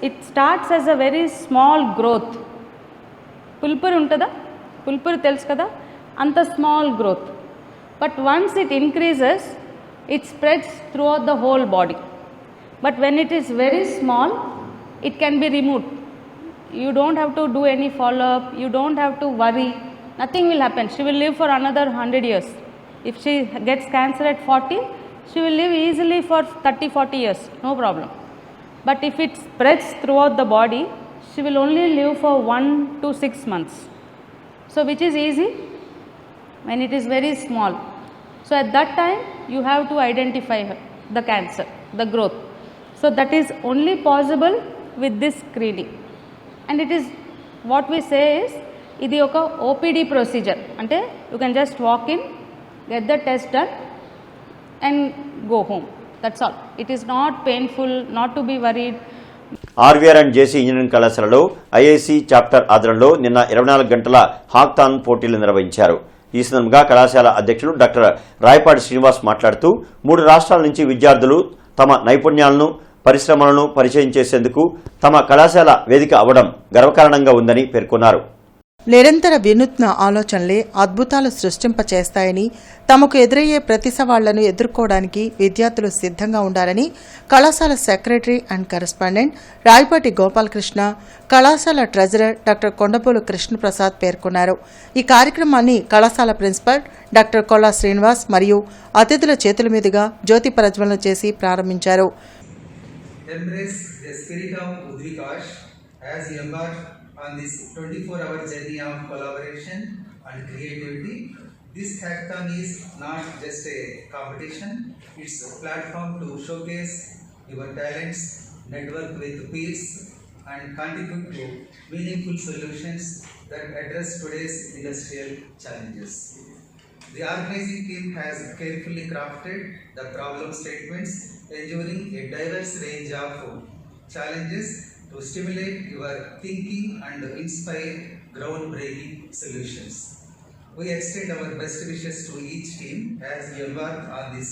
it starts as a very small growth. పుల్పర్ ఉంటుందా, పుల్పర్ తెలుసు కదా, అంత small growth. But once it increases it spreads throughout the whole body. But when it is very small, it can be removed. You don't have to do any follow-up, you don't have to worry, nothing will happen. She will live for another 100 years. If she gets cancer at 40, she will live easily for 30-40 years, no problem. But if it spreads throughout the body, she will only live for 1 to 6 months. So which is easy? When it is very small. So at that time, you have to identify the cancer, the growth. So that is only possible with this screening. And it is, what we say is, ఇది ఒక OPD procedure. అంటే you can just walk in, get the test done and go home. That's all. It is not painful, not to be worried. RVR and JC engineering కళాశాలలో IIC chapter ఆధ్వర్యంలో నిన్న 24 గంటల హాక్థాన్ పోటీలు నిర్వహించారు. ఈ సందర్భంగా కళాశాల అధ్యక్షులు డాక్టర్ రాయపాటి శ్రీనివాస్ మాట్లాడుతూ 3 రాష్ట్రాల నుంచి విద్యార్థులు తమ నైపుణ్యాలను, పరిశ్రమలను పరిచయం చేసేందుకు తమ కళాశాల వేదిక అవ్వడం గర్వకారణంగా ఉందని పేర్కొన్నారు. నిరంతర వినూత్న ఆలోచనలే అద్భుతాలు సృష్టింపచేస్తాయని, తమకు ఎదురయ్యే ప్రతి సవాళ్లను ఎదుర్కోవడానికి విద్యార్థులు సిద్ధంగా ఉండాలని కళాశాల secretary and correspondent Rayapati Gopalakrishna, కళాశాల ట్రెజరర్ డాక్టర్ కొండపోలు కృష్ణప్రసాద్ పేర్కొన్నారు. ఈ కార్యక్రమాన్ని కళాశాల ప్రిన్సిపల్ డాక్టర్ కొల్లా శ్రీనివాస్ మరియు అతిథుల చేతుల మీదుగా జ్యోతి ప్రజ్వలన చేసి ప్రారంభించారు. On this 24-hour journey of collaboration and creativity, this hackathon is not just a competition, it's a platform to showcase your talents, network with peers and contribute to meaningful solutions that address today's industrial challenges. The organizing team has carefully crafted the problem statements, ensuring a diverse range of challenges to stimulate your thinking and inspire groundbreaking solutions. We extend our best wishes to each team as we embark on this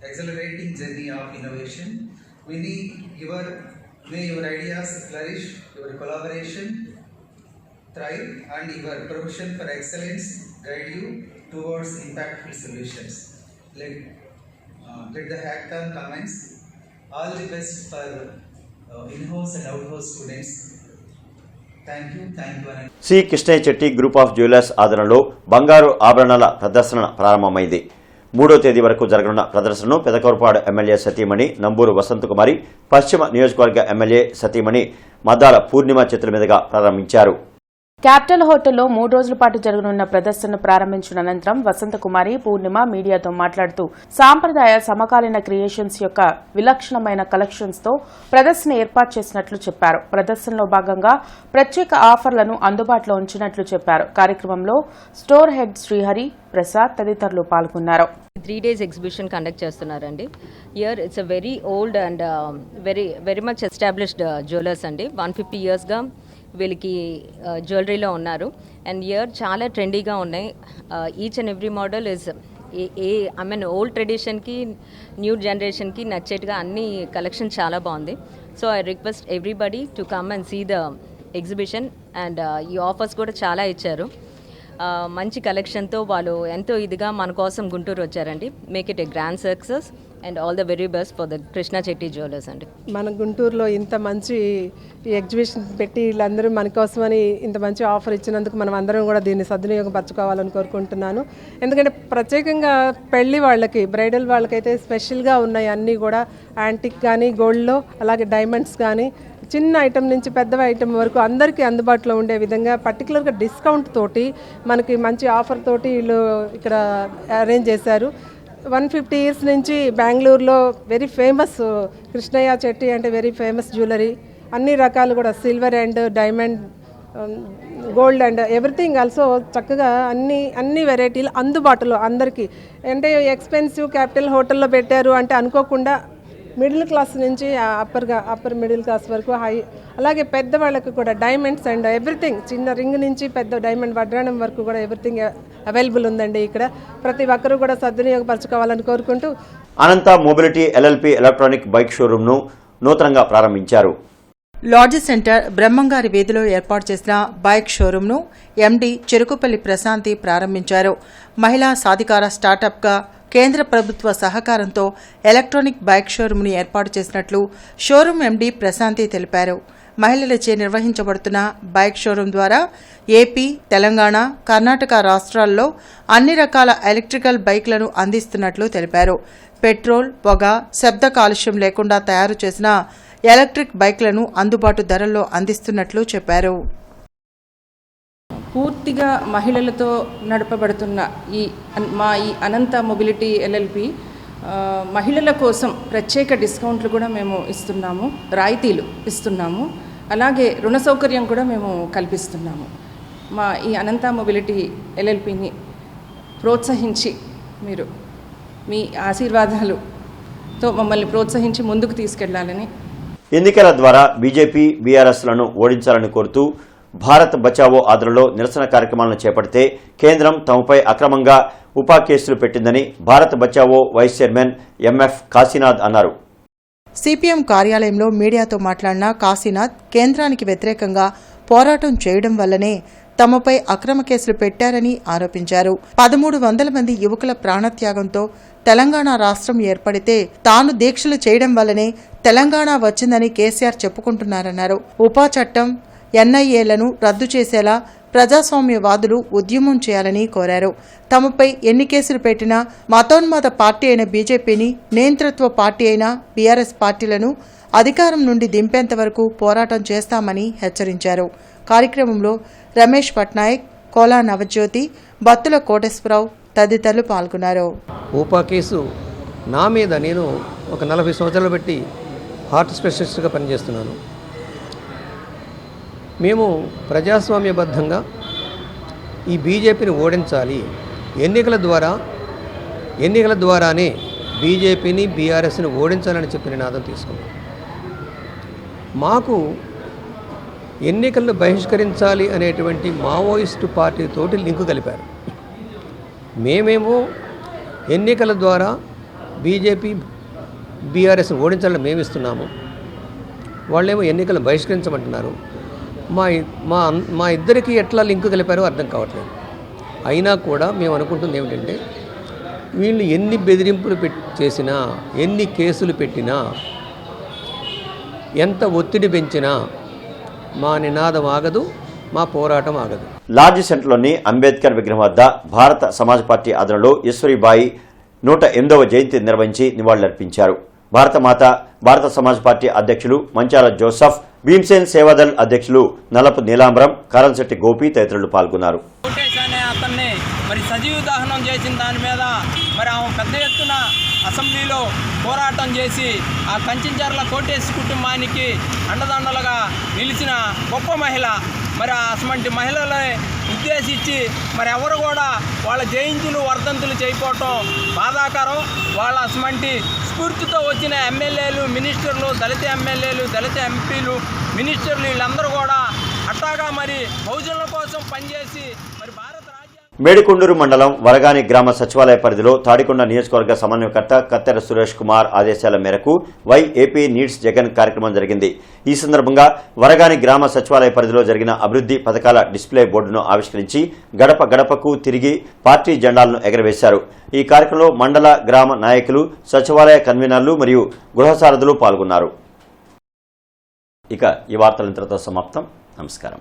accelerating journey of innovation. May your ideas flourish, your collaboration thrive, and your profession for excellence guide you towards impactful solutions. Let the hackathon commence. All the best for in-house and out-house students. Thank you. C Krishnaiah Chetty group of jewellers ఆధ్వర్యంలో బంగారు ఆభరణాల ప్రదర్శన ప్రారంభమైంది. 3వ తేదీ వరకు జరగనున్న ప్రదర్శనను పెదకూరపాడు ఎమ్మెల్యే సతీమణి నంబూరు వసంతకుమారి, పశ్చిమ నియోజకవర్గ ఎమ్మెల్యే సతీమణి మద్దాల పూర్ణిమ చేతుల మీదుగా ప్రారంభించారు. క్యాపిటల్ హోటల్లో 3 రోజుల పాటు జరగనున్న ప్రదర్శనను ప్రారంభించిన అనంతరం వసంతకుమారి, పూర్ణిమ మీడియాతో మాట్లాడుతూ సాంప్రదాయ సమకాలీన క్రియేషన్స్ యొక్క విలక్షణమైన కలెక్షన్స్ తో ప్రదర్శన ఏర్పాటు చేసినట్లు చెప్పారు. ప్రదర్శనలో భాగంగా ప్రత్యేక ఆఫర్లను అందుబాటులో ఉంచినట్లు చెప్పారు. కార్యక్రమంలో స్టోర్ హెడ్ శ్రీహరి, ప్రసాద్ తదితరులు పాల్గొన్నారు. 3 days ఎగ్జిబిషన్ కండక్ట్ చేస్తున్నారండి. Year it's a very old and very much established jewellers అండి. 150 ఇయర్స్గా వీళ్ళకి జ్యువెలరీలో ఉన్నారు. అండ్ ఇయర్ చాలా ట్రెండీగా ఉన్నాయి. Each and every model is old ట్రెడిషన్కి న్యూ జనరేషన్కి నచ్చేట్టుగా అన్ని కలెక్షన్ చాలా బాగుంది. So I request everybody to come and see the exhibition. And ఈ ఆఫర్స్ కూడా చాలా ఇచ్చారు. మంచి కలెక్షన్తో వాళ్ళు ఎంతో ఇదిగా మన కోసం గుంటూరు వచ్చారండి. Make it A grand success and all the very best for the Krishna Chetty jewellers అండి. మన గుంటూరులో ఇంత మంచి ఎగ్జిబిషన్ పెట్టి వీళ్ళందరూ మన కోసమని ఇంత మంచి ఆఫర్ ఇచ్చినందుకు మనం అందరం కూడా దీన్ని సద్వినియోగపరచుకోవాలని కోరుకుంటున్నాను. ఎందుకంటే ప్రత్యేకంగా పెళ్లి వాళ్ళకి, బ్రైడల్ వాళ్ళకైతే స్పెషల్గా ఉన్నాయి అన్నీ కూడా. యాంటిక్ కానీ, గోల్డ్లో, అలాగే డైమండ్స్ కానీ, చిన్న ఐటెం నుంచి పెద్ద ఐటెం వరకు అందరికీ అందుబాటులో ఉండే విధంగా పర్టికులర్గా డిస్కౌంట్ తోటి మనకి మంచి ఆఫర్ తోటి వీళ్ళు ఇక్కడ అరేంజ్ చేశారు. 150 ఇయర్స్ నుంచి బెంగళూరులో వెరీ ఫేమస్ కృష్ణయ్య చెట్టి అంటే వెరీ ఫేమస్ జ్యువెలరీ. అన్ని రకాలు కూడా silver and diamond, gold and everything also చక్కగా అన్ని వెరైటీలు అందుబాటులో అందరికీ. అంటే ఎక్స్పెన్సివ్ క్యాపిటల్ హోటల్లో పెట్టారు అంటే అనుకోకుండా మిడిల్ క్లాస్ నుంచి అప్పర్ మిడిల్ క్లాస్ వరకు హై, అలాగే పెద్దవాళ్ళకు కూడా డైమండ్స్ అండ్ ఎవ్రీథింగ్, చిన్న రింగ్ నుంచి పెద్ద డైమండ్ వడ్రాణం వరకు కూడా ఎవ్రీథింగ్ అవైలబుల్ ఉందండి ఇక్కడ. ప్రతి ఒక్కరూ కూడా సద్వినియోగపరచుకోవాలని కోరుకుంటూ అనంత మొబిలిటీ ఎల్ఎల్పి ఎలక్ట్రానిక్ బైక్ షోరూమ్ను నూతనంగా ప్రారంభించారు. లాడ్జ్ సెంటర్ బ్రహ్మంగారి వీధిలో ఏర్పాటు చేసిన బైక్ షోరూంను ఎండీ చెరుకుపల్లి ప్రశాంతి ప్రారంభించారు. మహిళా సాధికార స్టార్టప్గా కేంద్ర ప్రభుత్వ సహకారంతో ఎలక్ట్రానిక్ బైక్ షోరూంను ఏర్పాటు చేసినట్లు షోరూం ఎండీ ప్రశాంతి తెలిపారు. మహిళలచే నిర్వహించబడుతున్న బైక్ షోరూం ద్వారా ఏపీ, తెలంగాణ, కర్ణాటక రాష్ట్రాల్లో అన్ని రకాల ఎలక్ట్రికల్ బైక్లను అందిస్తున్నట్లు తెలిపారు. పెట్రోల్, పొగ, శబ్ద కాలుష్యం లేకుండా తయారు చేసిన ఎలక్ట్రిక్ బైక్లను అందుబాటు ధరల్లో అందిస్తున్నట్లు చెప్పారు. పూర్తిగా మహిళలతో నడపబడుతున్న ఈ అనంత మొబిలిటీ ఎల్ఎల్పి మహిళల కోసం ప్రత్యేక డిస్కౌంట్లు కూడా మేము ఇస్తున్నాము, రాయితీలు ఇస్తున్నాము, అలాగే రుణ సౌకర్యం కూడా మేము కల్పిస్తున్నాము. ఈ అనంత మొబిలిటీ ఎల్ఎల్పిని ప్రోత్సహించి మీరు మీ ఆశీర్వాదాలతో మమ్మల్ని ప్రోత్సహించి ముందుకు తీసుకెళ్లాలని. ఎన్నికల ద్వారా బీజేపీ, బీఆర్ఎస్లను ఓడించాలని కోరుతూ భారత్ బచావో ఆధ్వర్యంలో నిరసన కార్యక్రమాలను చేపడితే కేంద్రం తమపై అక్రమంగా ఉపా కేసులు పెట్టిందని Bharat Bachao vice chairman MF Kasinath అన్నారు. సిపిఎం కార్యాలయంలో మీడియాతో మాట్లాడిన కాశీనాథ్ కేంద్రానికి వ్యతిరేకంగా పోరాటం చేయడం వల్లనే తమపై అక్రమ కేసులు పెట్టారని ఆరోపించారు. 1300 మంది యువకుల ప్రాణత్యాగంతో తెలంగాణ రాష్ట్రం ఏర్పడితే తాను దీక్షలు చేయడం వల్లనే తెలంగాణ వచ్చిందని కేసీఆర్ చెప్పుకుంటున్నారన్నారు. ఉపా చట్టం, ఎన్ఐఏలను రద్దు చేసేలా ప్రజాస్వామ్యవాదులు ఉద్యమం చేయాలని కోరారు. తమపై ఎన్ని కేసులు పెట్టినా మతోన్మాద పార్టీ అయిన బీజేపీని, నియంతృత్వ పార్టీ అయిన బీఆర్ఎస్ పార్టీలను అధికారం నుండి దింపేంత వరకు పోరాటం చేస్తామని హెచ్చరించారు. కార్యక్రమంలో రమేష్ పట్నాయక్, కోలా నవజ్యోతి, బత్తుల కోటేశ్వరరావు తదితరులు పాల్గొన్నారు. ఊపా కేసు నా మీద నేను ఒక 40 సంవత్సరాలు బట్టి హార్ట్ స్పెషలిస్ట్గా పనిచేస్తున్నాను. మేము ప్రజాస్వామ్యబద్ధంగా ఈ బీజేపీని ఓడించాలి, ఎన్నికల ద్వారానే బీజేపీని, బీఆర్ఎస్ని ఓడించాలని చెప్పి నినాదం తీసుకున్నాం. మాకు ఎన్నికలను బహిష్కరించాలి అనేటువంటి మావోయిస్టు పార్టీతోటి లింకు కలిపారు. మేమేమో ఎన్నికల ద్వారా బీజేపీ, బీఆర్ఎస్ని ఓడించాలని మేము ఇస్తున్నాము, వాళ్ళేమో ఎన్నికలను బహిష్కరించమంటున్నారు. మా ఇద్దరికి ఎట్లా లింకు కలిపారో అర్థం కావట్లేదు. అయినా కూడా మేము అనుకుంటుంది ఏమిటంటే వీళ్ళు ఎన్ని బెదిరింపులు చేసినా, ఎన్ని కేసులు పెట్టినా, ఎంత ఒత్తిడి పెంచినా మా నినాదం ఆగదు, మా పోరాటం ఆగదు. లాడ్జ్ సెంటర్లోని అంబేద్కర్ విగ్రహం వద్ద భారత సమాజ్ పార్టీ ఆధ్వర్యంలో ఈశ్వరీబాయి 108వ జయంతి నిర్వహించి నివాళులర్పించారు. భారతమాత, భారత సమాజ్ పార్టీ అధ్యక్షులు మంచాల జోసఫ్, భీమ్సేన్ సేవాదళ్ అధ్యక్షులు నలపు నీలాంబరం, కారంశెట్టి గోపి తదితరులు పాల్గొన్నారు. అతన్ని మరి సజీవ దహనం చేసిన దాని మీద మరి ఆమె పెద్ద ఎత్తున అసెంబ్లీలో పోరాటం చేసి ఆ కంచెంచర్ల కోటేశ్ కుటుంబానికి అండదండలుగా నిలిచిన గొప్ప మహిళ. మరి అటువంటి మహిళలే ఉద్దేశించి మరి ఎవరు కూడా వాళ్ళ జయంతులు వర్ధంతులు చేయకపోవటం బాధాకరం. వాళ్ళ అటువంటి స్ఫూర్తితో వచ్చిన ఎమ్మెల్యేలు, మినిస్టర్లు, దళిత ఎమ్మెల్యేలు, దళిత ఎంపీలు, మినిస్టర్లు వీళ్ళందరూ కూడా అట్టాగా మరి బహుజనుల కోసం పనిచేసి మరి మేడికొండూరు మండలం వరగాని గ్రామ సచివాలయ పరిధిలో తాడికొండ నియోజకవర్గ సమన్వయకర్త కత్తెర సురేష్ కుమార్ ఆదేశాల మేరకు వై ఏపీ నీడ్స్ జగన్ కార్యక్రమం జరిగింది. ఈ సందర్భంగా వరగాని గ్రామ సచివాలయ పరిధిలో జరిగిన అభివృద్ధి పథకాల డిస్ప్లే బోర్డును ఆవిష్కరించి గడప గడపకు తిరిగి పార్టీ జెండాలను ఎగరవేశారు. ఈ కార్యక్రమంలో మండల, గ్రామ నాయకులు, సచివాలయ కన్వీనర్లు మరియు గృహ సారథులు పాల్గొన్నారు. ఇక ఈ వార్తలు ఇంతటితో సమాప్తం. నమస్కారం.